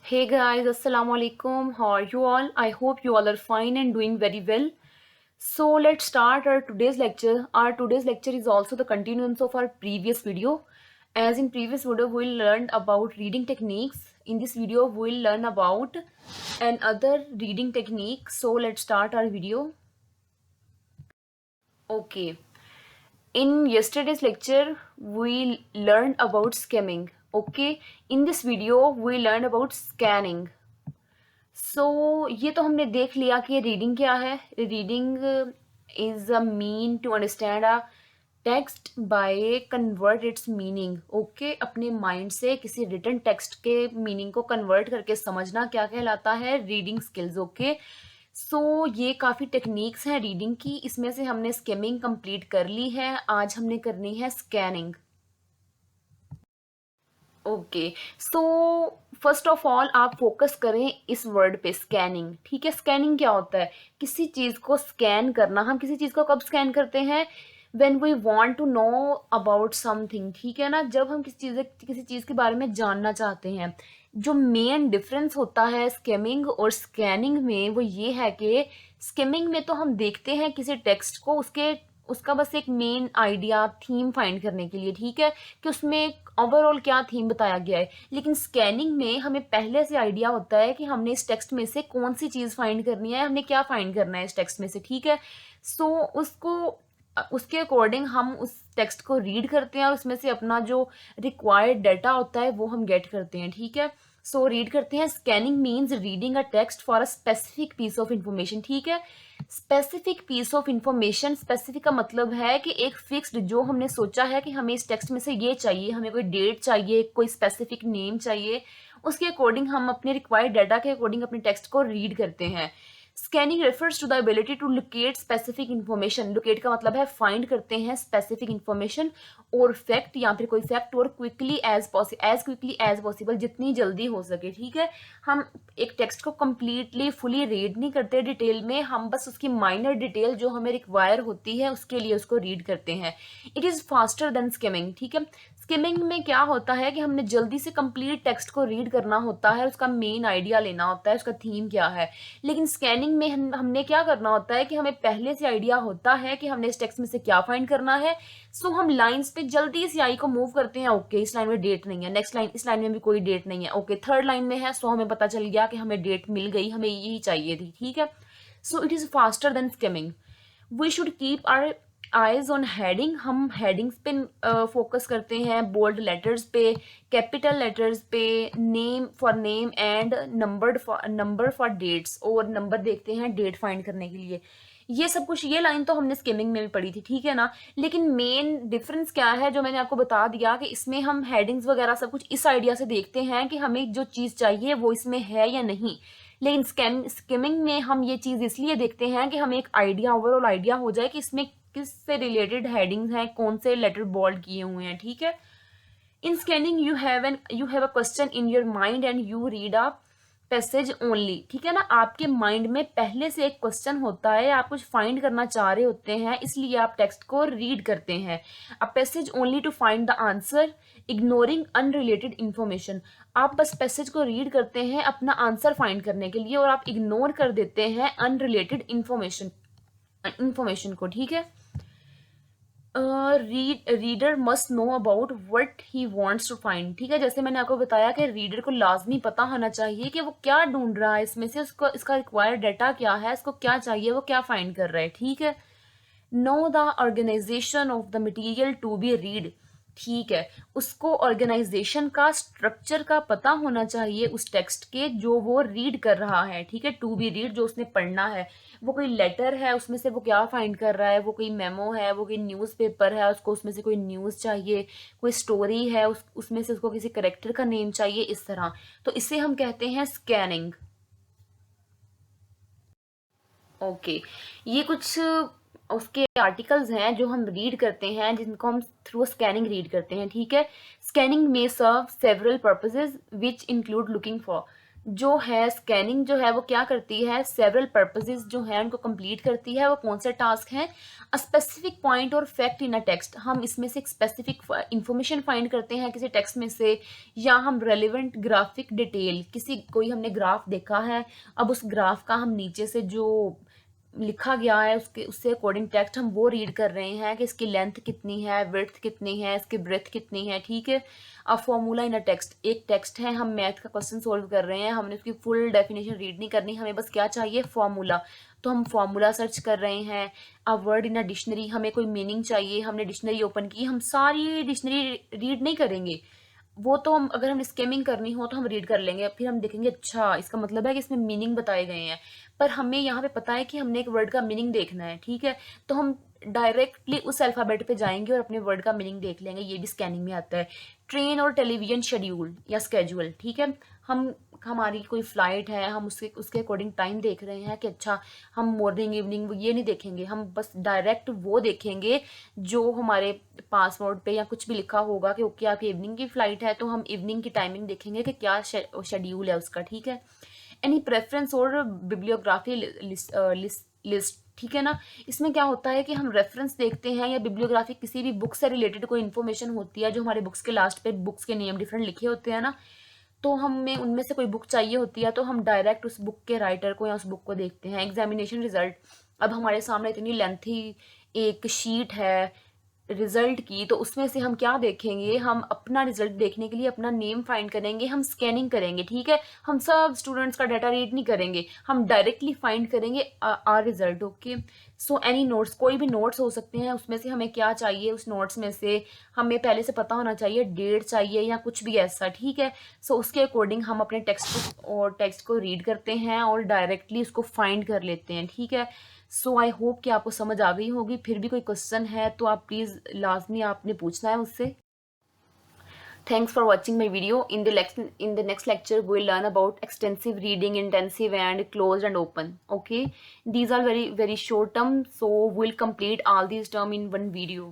Hey guys, Assalamu alaikum. How are you all? I hope you all are fine and doing very well. So let's start our today's lecture. Our today's lecture is also the continuance of our previous video. As in previous video, we'll learn about reading techniques. In this video, we'll learn about another reading technique. So let's start our video. Okay. In yesterday's lecture, we learned about skimming. Okay. In this video, we learned about scanning. ये तो हमने देख लिया कि reading क्या है. Reading is a mean to understand a text by convert its meaning. Okay, अपने mind से किसी रिटन टेक्स्ट के मीनिंग को कन्वर्ट करके समझना क्या कहलाता है? Reading skills. ओके, ये काफ़ी टेक्निक्स हैं रीडिंग की. इसमें से हमने स्किमिंग कंप्लीट कर ली है. आज हमने करनी है scanning. Okay, so first of all आप फोकस करें इस वर्ड पे, स्कैनिंग. ठीक है, स्कैनिंग क्या होता है? किसी चीज़ को स्कैन करना. हम किसी चीज़ को कब स्कैन करते हैं? When we want to know about something. ठीक है ना, जब हम किसी चीज़ के बारे में जानना चाहते हैं. जो मेन डिफरेंस होता है स्किमिंग और स्कैनिंग में वो ये है कि स्किमिंग में तो हम देखते हैं किसी टेक्स्ट को, उसका बस एक मेन आइडिया, थीम फाइंड करने के लिए. ठीक है, कि उसमें ओवरऑल क्या थीम बताया गया है. लेकिन स्कैनिंग में हमें पहले से आइडिया होता है कि हमने इस टेक्स्ट में से कौन सी चीज़ फाइंड करनी है, हमने क्या फाइंड करना है इस टेक्स्ट में से. ठीक है, उसको उसके अकॉर्डिंग हम उस टेक्स्ट को रीड करते हैं और उसमें से अपना जो रिक्वायर्ड डाटा होता है वो हम गेट करते हैं. ठीक है, रीड करते हैं. Scanning means reading a text for a specific piece of information. ठीक है, specific piece of information. Specific का मतलब है कि एक फिक्स्ड, जो हमने सोचा है कि हमें इस टेक्स्ट में से ये चाहिए, हमें कोई डेट चाहिए, कोई स्पेसिफिक नेम चाहिए, उसके अकॉर्डिंग हम अपने रिक्वायर्ड डाटा के अकॉर्डिंग अपने टेक्स्ट को रीड करते हैं. Scanning refers to the ability to locate specific information. Locate का मतलब है फाइंड करते हैं स्पेसिफिक इन्फॉर्मेशन और फैक्ट, या फिर कोई फैक्ट, और quickly as quickly as possible, जितनी जल्दी हो सके. ठीक है, हम एक टेक्स्ट को कंप्लीटली फुली रीड नहीं करते डिटेल में, हम बस उसकी माइनर डिटेल जो हमें रिक्वायर होती है उसके लिए उसको रीड करते हैं. It is faster than skimming. ठीक है, स्किमिंग में क्या होता है कि हमने जल्दी से कंप्लीट टेक्स्ट को रीड करना होता है, उसका मेन आइडिया लेना होता है, उसका थीम क्या है. लेकिन स्कैनिंग में हमने क्या करना होता है कि हमें पहले से आइडिया होता है कि हमने इस टेक्स्ट में से क्या फाइंड करना है. हम लाइंस पे जल्दी से आई को मूव करते हैं. ओके, इस लाइन में डेट नहीं है, नेक्स्ट लाइन, इस लाइन में भी कोई डेट नहीं है. ओके, थर्ड लाइन में है, हमें पता चल गया कि हमें डेट मिल गई, हमें यही चाहिए थी. ठीक है, it is faster than skimming. We should keep our eyes on heading. हम हेडिंग्स पे फोकस करते हैं, बोल्ड लेटर्स पे, कैपिटल लेटर्स पे, name and number for dates, और नंबर देखते हैं डेट फाइंड करने के लिए. ये सब कुछ, ये लाइन तो हमने स्किमिंग में भी पढ़ी थी. ठीक है ना, लेकिन मेन डिफरेंस क्या है जो मैंने आपको बता दिया कि इसमें हम हेडिंग्स वगैरह सब कुछ इस आइडिया से देखते हैं कि हमें जो चीज़ चाहिए वो इसमें है या नहीं. लेकिन स्किमिंग में हम ये चीज़ इसलिए देखते हैं कि हमें एक आइडिया, ओवरऑल आइडिया हो जाए कि इसमें किस से रिलेटेड हेडिंग्स हैं, कौन से लेटर बोल्ड किए हुए हैं. ठीक है, in scanning you have a question in your mind and you read a passage only. ठीक है ना, आपके माइंड में पहले से एक क्वेश्चन होता है, आप कुछ फाइंड करना चाह रहे होते हैं, इसलिए आप टेक्स्ट को रीड करते हैं. A passage only to find the answer, ignoring unrelated information. आप बस पैसेज को रीड करते हैं अपना आंसर फाइंड करने के लिए, और आप इग्नोर कर देते हैं अनरिलेटेड इन्फॉर्मेशन को. ठीक है, reader must know about what he wants to find. ठीक है, जैसे मैंने आपको बताया कि रीडर को लाजमी पता होना चाहिए कि वो क्या ढूंढ रहा है, इसमें से उसको इसका रिक्वायर्ड डाटा क्या है, इसको क्या चाहिए, वो क्या फाइंड कर रहा है. ठीक है, know the organisation of the material to be read. ठीक है, उसको ऑर्गेनाइजेशन का, स्ट्रक्चर का पता होना चाहिए उस टेक्स्ट के जो वो रीड कर रहा है. ठीक है, टू बी रीड, जो उसने पढ़ना है. वो कोई लेटर है, उसमें से वो क्या फाइंड कर रहा है, वो कोई मेमो है, वो कोई न्यूज़पेपर है, उसको उसमें से कोई न्यूज़ चाहिए, कोई स्टोरी है, उसमें से उसको किसी करेक्टर का नेम चाहिए, इस तरह. तो इसे हम कहते हैं स्कैनिंग. ओके, ये कुछ उसके आर्टिकल्स हैं जो हम रीड करते हैं, जिनको हम थ्रू स्कैनिंग रीड करते हैं. ठीक है, स्कैनिंग में serve several purposes which include looking for. जो है स्कैनिंग जो है वो क्या करती है, सेवरल पर्पसेस जो है उनको कंप्लीट करती है। वो कौन से टास्क हैं, अ स्पेसिफिक पॉइंट और फैक्ट इन अ टेक्स्ट, हम इसमें से एक स्पेसिफिक इंफॉर्मेशन फाइंड करते हैं किसी टेक्स्ट में से, या हम रेलिवेंट ग्राफिक डिटेल, किसी कोई हमने ग्राफ देखा है, अब उस ग्राफ का हम नीचे से जो लिखा गया है उसके उससे अकॉर्डिंग टेक्स्ट हम वो रीड कर रहे हैं कि इसकी लेंथ कितनी है, विड्थ कितनी है, इसकी ब्रेथ कितनी है, ठीक है। अब फॉर्मूला इन अ टेक्स्ट, एक टेक्स्ट है, हम मैथ का क्वेश्चन सोल्व कर रहे हैं, हमने उसकी फुल डेफिनेशन रीड नहीं करनी, हमें बस क्या चाहिए, फॉर्मूला। तो हम फॉर्मूला सर्च कर रहे हैं। A word in a dictionary, हमें कोई मीनिंग चाहिए, हमने डिक्शनरी ओपन की, हम सारी डिक्शनरी रीड नहीं करेंगे, वो तो हम अगर हम स्केमिंग करनी हो तो हम रीड कर लेंगे, फिर हम देखेंगे अच्छा इसका मतलब है कि इसमें मीनिंग बताए गए हैं। पर हमें यहाँ पे पता है कि हमने एक वर्ड का मीनिंग देखना है, ठीक है, तो हम डायरेक्टली उस अल्फ़ाबेट पे जाएंगे और अपने वर्ड का मीनिंग देख लेंगे, ये भी स्कैनिंग में आता है। ट्रेन और टेलीविजन शेड्यूल या स्केड्यूल, ठीक है, हम हमारी कोई फ्लाइट है, हम उसके उसके अकॉर्डिंग टाइम देख रहे हैं कि अच्छा हम मॉर्निंग इवनिंग ये नहीं देखेंगे, हम बस डायरेक्ट वो देखेंगे जो हमारे पासपोर्ट पे या कुछ भी लिखा होगा कि ओके आपकी इवनिंग की फ्लाइट है, तो हम इवनिंग की टाइमिंग देखेंगे कि क्या शेड्यूल है उसका, ठीक है। एनी प्रेफरेंस और बिब्लियोग्राफी लिस्ट, ठीक है ना। इसमें क्या होता है कि हम रेफरेंस देखते हैं या बिब्लियोग्राफी किसी भी बुक से रिलेटेड कोई इन्फॉर्मेशन होती है, जो हमारे बुक्स के लास्ट पे बुक्स के नेम डिफरेंट लिखे होते हैं ना, तो हमें उनमें से कोई बुक चाहिए होती है, तो हम डायरेक्ट उस बुक के राइटर को या उस बुक को देखते हैं। एग्जामिनेशन रिजल्ट, अब हमारे सामने इतनी लेंथी एक शीट है रिजल्ट की, तो उसमें से हम क्या देखेंगे, हम अपना रिजल्ट देखने के लिए अपना नेम फाइंड करेंगे, हम स्कैनिंग करेंगे, ठीक है। हम सब स्टूडेंट्स का डाटा रीड नहीं करेंगे, हम डायरेक्टली फाइंड करेंगे our result, okay. So any notes, कोई भी नोट्स हो सकते हैं, उसमें से हमें क्या चाहिए, उस नोट्स में से हमें पहले से पता होना चाहिए, डेट चाहिए या कुछ भी ऐसा, ठीक है। सो उसके अकॉर्डिंग हम अपने टेक्स्ट को रीड करते हैं और डायरेक्टली उसको फाइंड कर लेते हैं, ठीक है। सो आई होप कि आपको समझ आ गई होगी। फिर भी कोई क्वेश्चन है तो आप प्लीज़ लाजमी आपने पूछना है मुझसे। Thanks for watching my video. In the next lecture, we'll learn about extensive reading, intensive and closed and open. Okay, these are very short term, so we'll complete all these term in one video.